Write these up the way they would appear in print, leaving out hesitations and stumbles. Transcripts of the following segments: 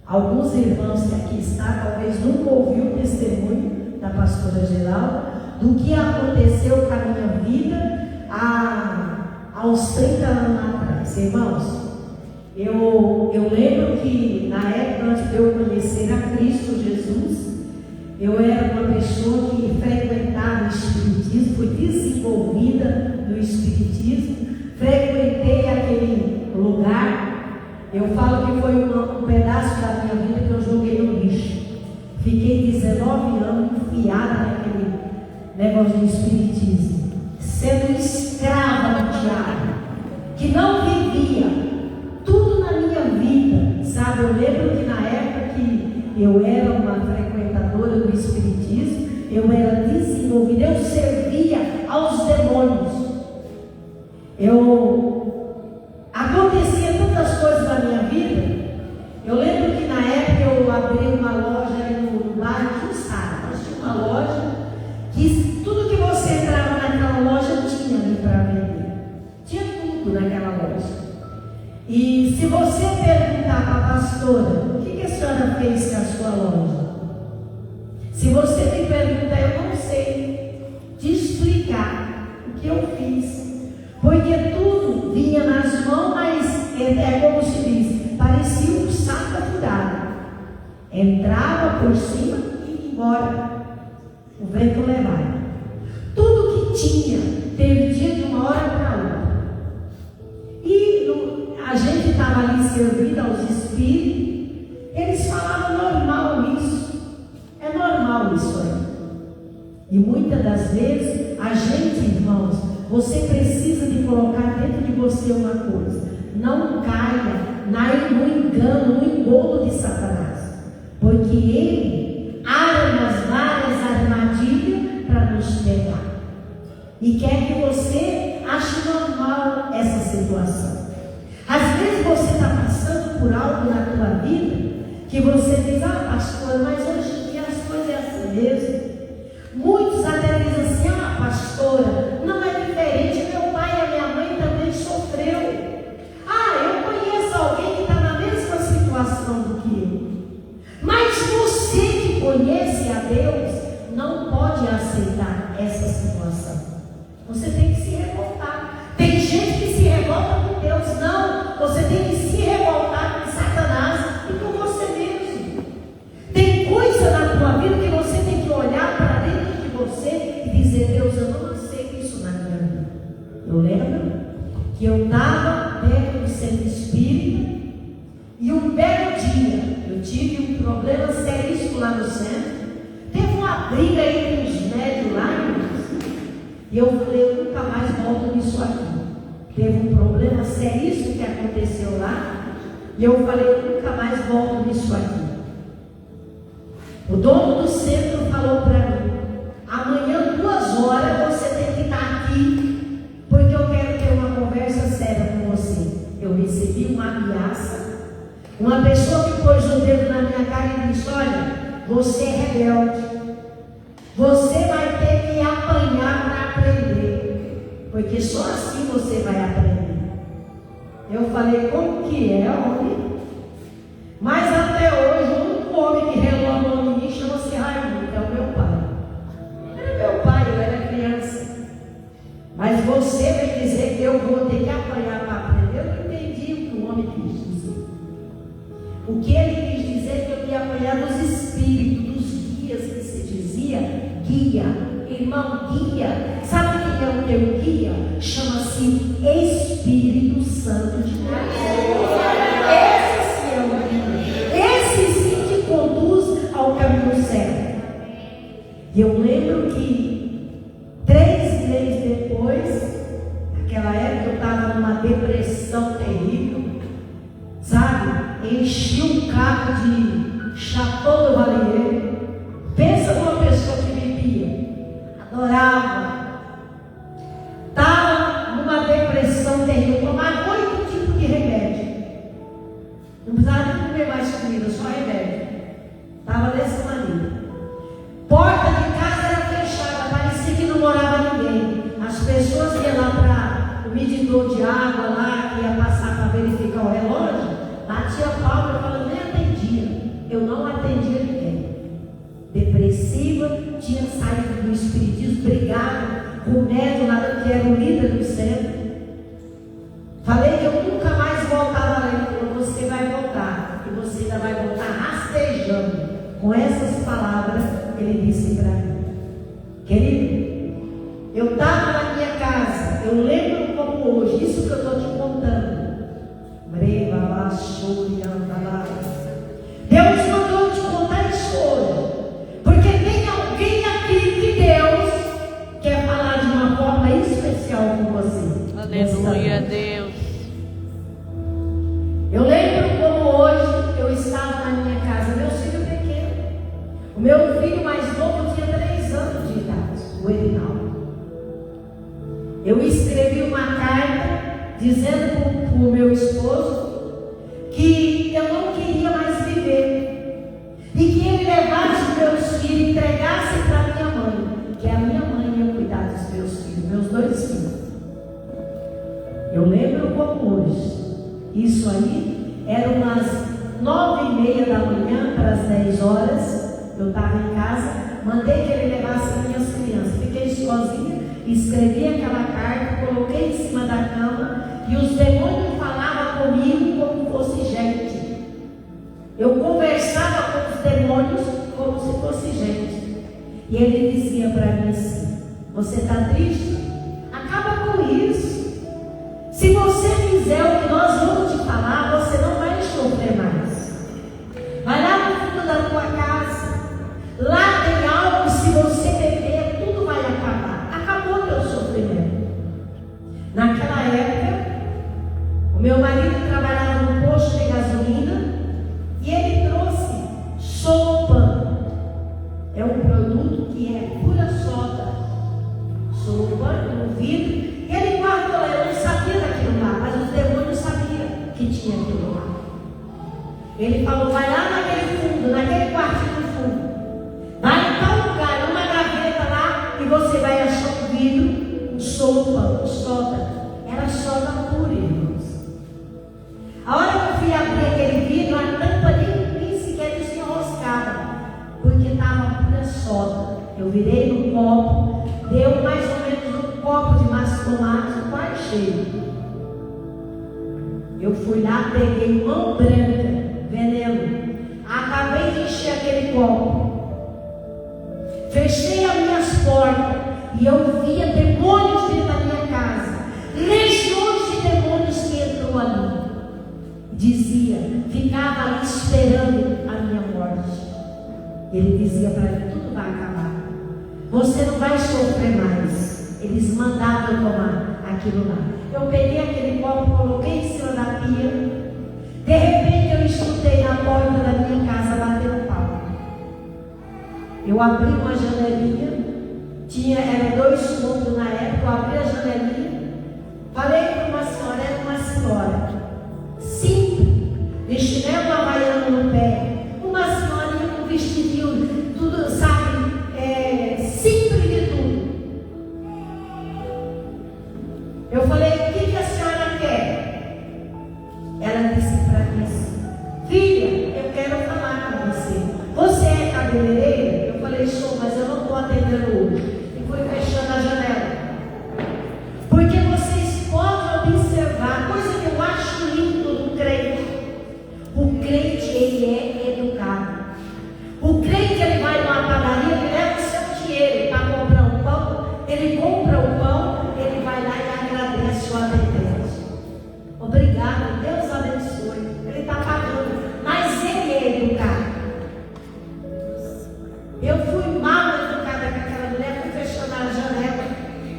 Alguns irmãos que aqui estão, talvez nunca ouviu o testemunho da pastora Geralda, do que aconteceu com a minha vida aos 30 anos atrás. Irmãos, eu lembro que na época, antes de eu conhecer a Cristo Jesus, eu era uma pessoa que frequentava o Espiritismo, fui desenvolvida no Espiritismo, frequentei aquele lugar. Eu falo que foi um pedaço da minha vida que eu joguei no lixo. Fiquei 19 anos enfiada naquele negócio do Espiritismo, sendo escrava do diabo, que não vivia tudo na minha vida, sabe? Eu lembro que na época que eu era uma frequentadora do Espiritismo, eu era desenvolvida, eu servia aos demônios. Acontecia tantas coisas na minha vida. Eu lembro que na época eu abri uma loja no bairro de Sara. Nós tínhamos uma loja que tudo que você entrava naquela loja tinha ali para vender. Tinha tudo naquela loja. E se você perguntar para a pastora, o que a senhora fez com a sua loja? Se você me perguntar, eu não sei te explicar o que eu fiz. Porque tudo vinha nas mãos, mas é como se diz, parecia um saco furado. Entrava por cima e ia embora. O vento levava. Tudo que tinha, perdia de uma hora para outra. E a gente estava ali servindo aos espíritos, eles falavam normal isso. É normal isso aí. E muitas das vezes, a gente, irmãos, você precisa de colocar dentro de você uma coisa. Não caia no engano, no engodo de Satanás. Porque ele arma várias armadilhas para nos pegar. E quer que você ache normal essa situação. Às vezes você está passando por algo na tua vida que você diz, pastor, mas hoje em dia as coisas é assim mesmo. Muitos até dizem assim, pastora, não é diferente, meu pai e a minha mãe também sofreu. Eu conheço alguém que está na mesma situação do que eu. Mas você que conhece a Deus, não pode aceitar essa situação. Você tem que se revoltar. Tem gente que se revolta com Deus, não. Você tem que se revoltar com Satanás e com você mesmo. Tem coisa na tua vida que você tem que olhar para dentro de você e dizer, Deus, eu não aceito isso na minha vida. Eu lembro que eu estava perto do centro espírita e um belo dia eu tive um problema seríssimo lá no centro. Teve uma briga entre os médios lá, e eu falei, eu nunca mais volto nisso aqui. Teve um problema seríssimo que aconteceu lá, e eu falei, eu nunca mais volto nisso aqui. O dono do centro falou para mim, amanhã 2 horas você tem que estar aqui, porque eu quero ter uma conversa séria com você. Eu recebi uma ameaça, uma pessoa que pôs o dedo na minha cara e disse, olha, você é rebelde, você vai ter que apanhar para aprender, porque só assim você vai aprender. Eu falei, como que é, homem? Mas até hoje, o único homem que relou a mão em mim chama-se Raimundo, é o meu pai. Era meu pai, eu era criança. Mas você vai dizer que eu vou ter que apanhar para aprender? Eu não entendi o que o homem quis dizer. O que ele quis dizer é que eu ia apanhar dos espíritos, dos guias que se dizia guia. Irmão, guia. Sabe quem é o teu guia? Chama-se Espírito Santo de Deus. Esse sim é o guia. Esse sim te conduz ao caminho certo. E eu lembro que 3 meses depois, naquela época eu estava numa depressão terrível, sabe? Enchi um carro de Chateau do Valier. Pensa numa pessoa que bebia, adorava, estava numa depressão terrível, tomava 8 tipos de remédio. Não precisava nem comer mais comida, só remédio. Estava dessa maneira. Porta de casa era fechada, parecia que não morava ninguém. As pessoas iam lá para o medidor de água lá, que ia passar para verificar o relógio, batia a palma e falava, nem atendia. tinha saído do espiritismo, brigado com o médium lá, que era o líder do centro. Falei que eu nunca mais voltava lá. Ele falou: você vai voltar, e você ainda vai voltar rastejando. Com essas palavras, ele disse para mim: querido, eu estava na minha casa, eu lembro como hoje, isso que eu estou te contando. Deus mandou eu te contar isso hoje, porque tem alguém aqui que Deus quer falar de uma forma especial com você. Aleluia, Deus. Eu lembro como hoje eu estava na minha casa, meu filho pequeno. O meu filho mais novo tinha 3 anos de idade, o Edinaldo. Eu escrevi uma carta dizendo para o meu esposo que eu não queria mais viver e que ele levasse os meus filhos e entregasse para minha mãe, que a minha mãe ia cuidar dos meus filhos, meus 2 filhos. Eu lembro como hoje. Isso aí era umas 9h30 da manhã para as 10 horas. Eu estava em casa, mandei que ele levasse as minhas crianças. Fiquei sozinha, escrevi aquela carta, coloquei em cima da cama e os demônios falavam comigo como fosse gente. Eu conversava com os demônios como se fosse gente. E ele dizia para mim assim: você está triste? Acaba com isso. Se você fizer o que nós vamos te falar, você não vai sofrer mais. Vai lá no fundo da tua casa. Lá tem algo, se você beber, tudo vai acabar. Acabou teu sofrimento. Naquela época, o meu marido trabalhava no posto de gasolina e ele trouxe sopa. É um produto que é pura soda. Sopa no vidro. E ele guardou, eu não sabia daquilo lá, mas os demônios sabiam que tinha aquilo lá. Ele falou: vai lá naquele fundo, naquele quartinho do fundo. Vai em tal lugar, numa gaveta lá, e você vai achar um vidro, um sopa, um soda. Era soda pura, irmãos. A hora que eu fui abrir aquele vidro, a tampa nem sequer desenroscava, porque estava pura soda. Eu virei no copo, deu mais ou menos um copo de massa de tomate quase cheio. Eu fui lá, peguei mão branca, veneno. Acabei de encher aquele copo. Fechei as minhas portas e eu via demônios dentro da minha casa. Legiões de demônios que entrou ali. Dizia, ficava ali esperando a minha morte. Ele dizia para mim: tudo vai acabar. Você não vai sofrer mais. Eles mandavam eu tomar aquilo lá. Eu peguei aquele copo, coloquei em cima da pia. De repente eu escutei na porta da minha casa batendo palma. Eu abri uma janelinha. Era 2 cômodos na época. Eu abri a janelinha. Falei para uma senhora, era uma senhora simples, de chinelo havaiano no pé. Uma senhorinha com vestidinho, tudo, sabe, simples de tudo. Eu falei: o que a senhora quer? Ela disse para mim assim: filha, eu quero falar com você. Você é cabeleireira? Eu falei: sou, mas eu não estou atendendo hoje. E fui fechando a janela. Porque vocês podem observar, coisa que eu acho lindo do crente. O crente, ele é educado. O crente, ele vai numa padaria, ele leva o seu dinheiro para comprar um pão. Ele compra o pão, ele vai lá e agradece o atendente. Obrigado, Deus abençoe. Ele está pagando, mas ele é educado. Eu fui mal educada com aquela mulher, fui fechando a janela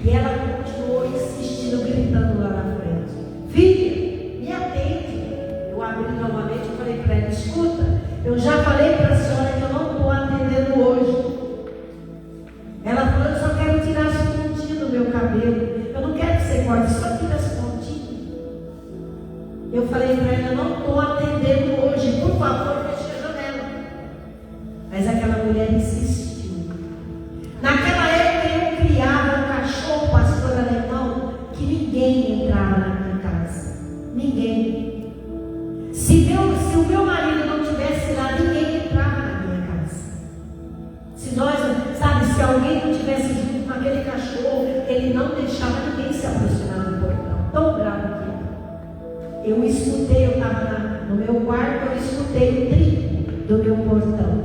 e ela continuou insistindo, gritando lá na frente: filha, me atende. Eu abri novamente e falei para ela: escuta, eu já falei para a senhora que eu não estou atendendo hoje. Ela falou: eu só quero tirar as pontinhas do meu cabelo. Eu não quero que você corte, só tira as pontinhas. Eu falei para ela: eu não estou atendendo hoje, por favor, feche a janela. Mas aquela mulher insistiu. Naquela época eu criava um cachorro pastor alemão que ninguém entrava na minha casa. Ninguém. Se o meu marido não tivesse lá, ninguém entrava na minha no meu quarto, eu escutei o trinco do meu portão.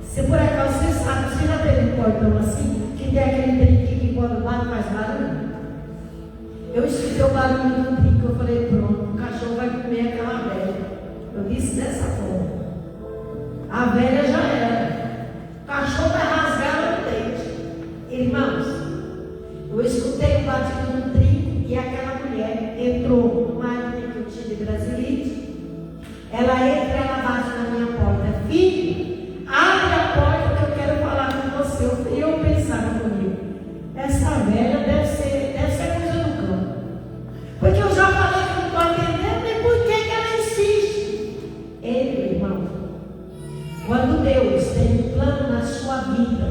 Se por acaso você sabe, você já teve um portão assim, que tem aquele trinquinho que quando bate faz barulho? Eu escutei o barulho do trinco, eu falei, pronto, o cachorro vai comer aquela velha. Eu disse dessa forma. A velha já era. O cachorro vai rasgar o dente. Irmãos, eu escutei o batido do trinco e aquela mulher entrou numa linha que eu tinha de Brasilite. Ela entra, ela bate na minha porta. Filho, abre a porta que eu quero falar com você. E eu pensava comigo, essa velha deve ser coisa do campo. Porque eu já falei que não estou atendendo, e por que ela insiste? Ele, irmão, quando Deus tem um plano na sua vida,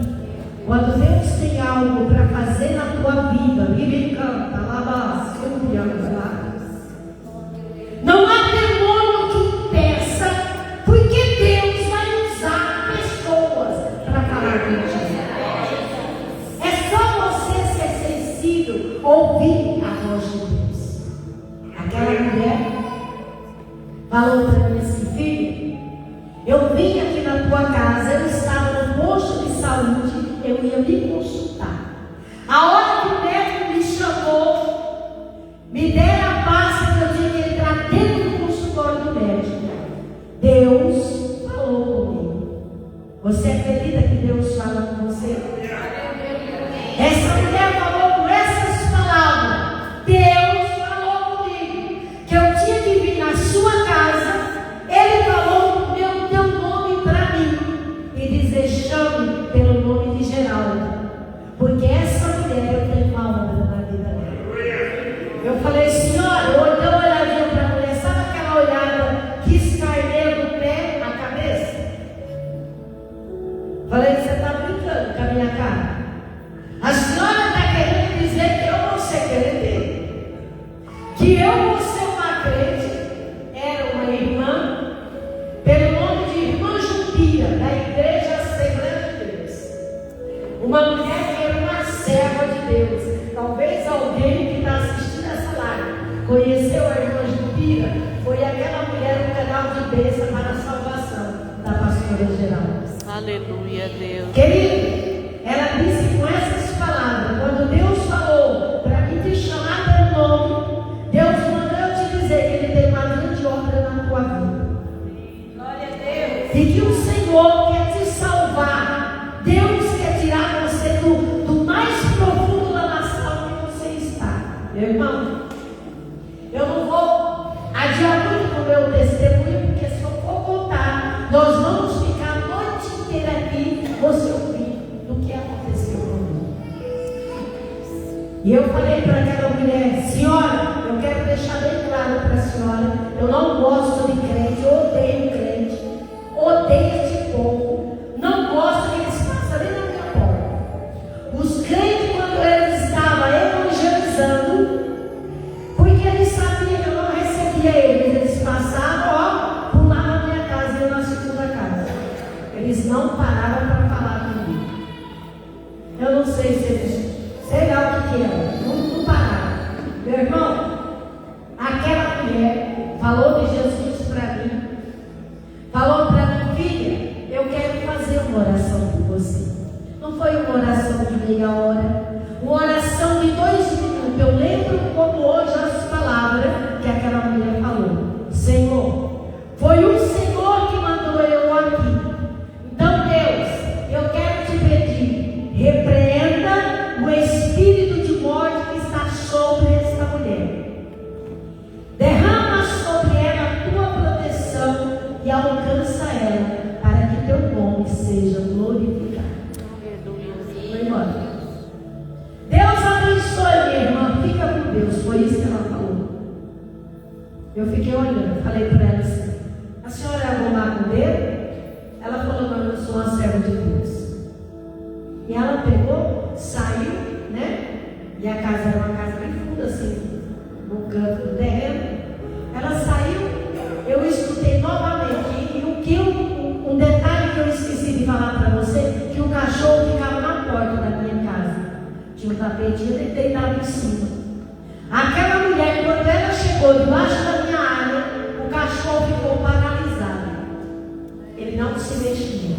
quando Deus tem algo para fazer na tua vida, ele canta, lá, não há demônio que peça, porque Deus vai usar pessoas para falar contigo. É só você ser sensível, ouvir a voz de Deus. Aquela mulher falou para mim assim, filho, eu vim aqui na tua casa, eu estava no posto de saúde, eu ia me consultar. A hora que o médico me chamou, me deram a pasta que eu tinha que entrar dentro do consultório do médico. Deus falou comigo. Você acredita que Deus fala com você? Essa mulher falou com essas palavras. Deus falou comigo que eu tinha que vir na sua casa. Ele falou o teu nome para mim e dizer, chame pelo nome de Geraldo, porque essa mulher eu tenho uma obra na vida dela. Eu falei, senhora, eu dei uma olhadinha para a mulher, sabe aquela olhada que escarneia do pé à cabeça? Falei, você está brincando com a minha cara? A senhora está querendo dizer que eu vou ser crente? Que eu vou ser uma crente? Era uma irmã, pelo nome de Irmã Jupira, da Igreja Assembleia de Deus. Uma mulher que era uma serva de Deus. Talvez alguém que está assistindo essa live conheceu a Irmã Jupira. Foi aquela mulher, um canal de bênção para a salvação da pastora Geraldo. Aleluia, Deus. Querido, ela disse com essas palavras, quando Deus falou para mim te chamar pelo nome, Deus mandou eu te dizer que Ele tem uma grande obra na tua vida. Glória a Deus. E que o Senhor quer te salvar. Deus quer tirar você do mais profundo da nação que você está. Meu irmão, eu não vou adiar muito o meu testemunho, porque se eu for contar, nós vamos ficar a noite inteira aqui, você ouvir do que aconteceu comigo. E eu falei para aquela mulher, senhora, eu quero deixar bem claro para a senhora, eu não gosto de crente, eu odeio crente, odeio este povo, não gosto que eles passam ali na minha porta. Os crentes, quando eles estavam evangelizando, porque eles sabiam que eu não recebia eles passavam, ó, pulavam na minha casa e eu na segunda casa. Eles não paravam para falar comigo. Eu não sei se eles, sei lá o que era, não pararam. Meu irmão, aquela mulher falou de Jesus para mim, falou para mim, filha, eu quero fazer uma oração por você. Não foi uma oração de meia hora, uma oração de 2 minutos. Eu lembro como hoje as palavras que aquela mulher falou. Senhor, foi o Senhor que mandou eu aqui. Então, Deus, eu quero te pedir, repreenda o espírito de morte que está sobre esta mulher. Derrama sobre ela a tua proteção e alcança ela, para que teu nome seja glorificado. Foi embora. Deus abençoe, minha irmã, fica com Deus. Foi isso que ela falou. Eu fiquei olhando, falei para ela assim, a senhora é alguma macumbeira? Ela falou, não, eu sou uma serva de Deus. E ela pegou, saiu, né? E a casa era uma casa bem funda, assim, no canto do terreno. Ela saiu, eu escutei novamente. E o que um detalhe que eu esqueci de falar para você, que o cachorro ficava na porta da minha casa. Tinha um tapetinho, ele deitava em cima. Aquela mulher, quando ela chegou debaixo da minha área, o cachorro ficou parado. se mexia.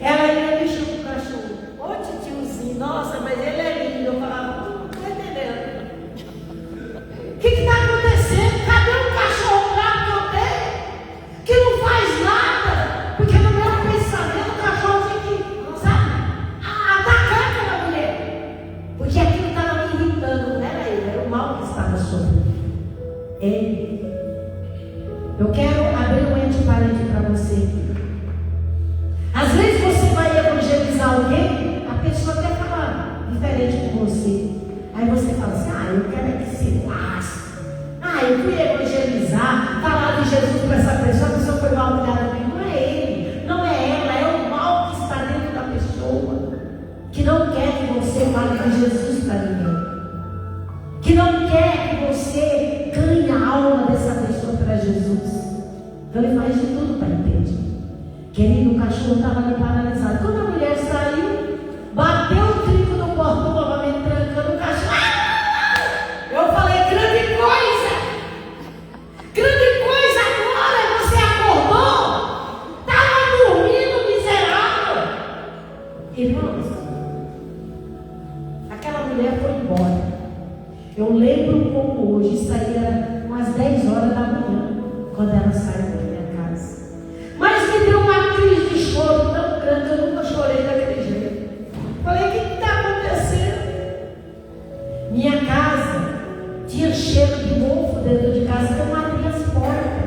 Ela ia mexer com o cachorro. Ô tiozinho, nossa, mas ele é lindo. Eu falava, não estou entendendo. O que está acontecendo? Cadê o cachorro bravo que eu tenho? Que não faz nada. Porque no meu pensamento o cachorro fica, sabe, atacando aquela mulher. Porque aquilo estava me irritando. Não era ele, era o mal que estava sobre ele. Eu quero abrir um ente parede para você. Às vezes você vai evangelizar alguém, a pessoa até fala diferente com você. Aí você fala assim, eu quero é que se lasque. Eu fui evangelizar, falar de Jesus para essa pessoa, a pessoa foi mal cuidada de mim. Não é ele, não é ela, é o mal que está dentro da pessoa, que não quer que você fale de Jesus para ninguém, que não quer que você ganhe a alma dessa pessoa para Jesus. Então ele faz de tudo para impedir. Querido, o cachorro estava ali paralisado. Quando a mulher saiu, bateu o trinco no portão, novamente trancando o cachorro. Eu falei, grande coisa! Grande coisa agora! Você acordou? Estava dormindo, miserável! Irmãos, aquela mulher foi embora. Eu lembro como hoje, isso aí era umas 10 horas da manhã, quando ela saiu da minha casa. Mas me deu uma crise de choro tão grande, eu nunca chorei daquele jeito. Falei, o que está acontecendo? Minha casa tinha cheiro de mofo dentro de casa, que eu abri as portas.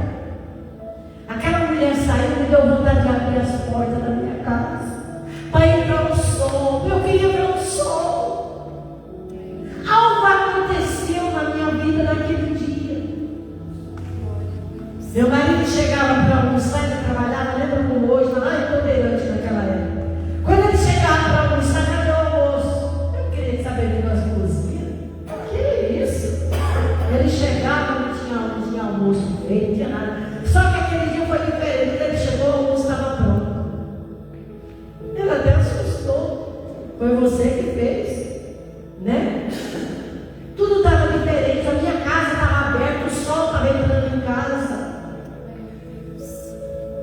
Aquela mulher saiu e me deu vontade de abrir as portas da minha casa para entrar o sol. Eu queria ver o sol. Algo aconteceu na minha vida naquele dia. Meu marido chegava para almoçar, ele trabalhava, lembra como hoje, lá em Poderante naquela época. Quando ele chegava para almoçar, cadê o almoço? Eu queria saber de nós cozinhar. Que isso? Ele chegava, não tinha almoço feito, não tinha nada. Só que aquele dia foi diferente. Quando ele chegou, o almoço estava pronto. Ele até assustou. Foi você que fez, né? Tudo estava diferente. A minha casa estava aberta, o sol estava entrando em casa.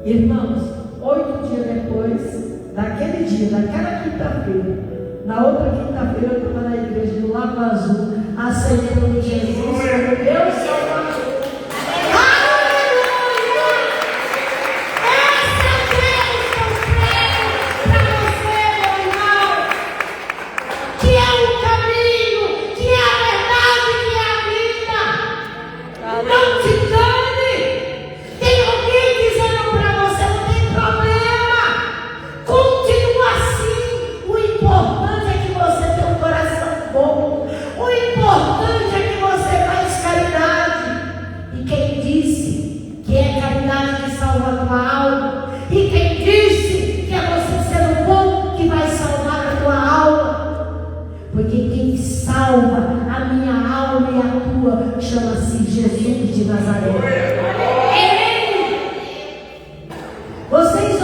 Irmãos, 8 dias depois, daquele dia, daquela quinta-feira, na outra quinta-feira eu estava na igreja do Lago Azul, aceitando Jesus como meu Salvador. Aleluia! Essa é Deus que eu prego para você, meu irmão, que é o caminho, que é a verdade, que é a vida. Não te engane. Tem alguém dizendo para você, não tem problema. Continua assim. O importante é que você tem um coração bom. O importante é que você faz caridade. E quem disse que é caridade que salva a tua alma? E quem disse que é você ser bom que vai salvar a tua alma? Porque quem salva a minha alma e a tua chama-se Jesus de Nazaré. Vocês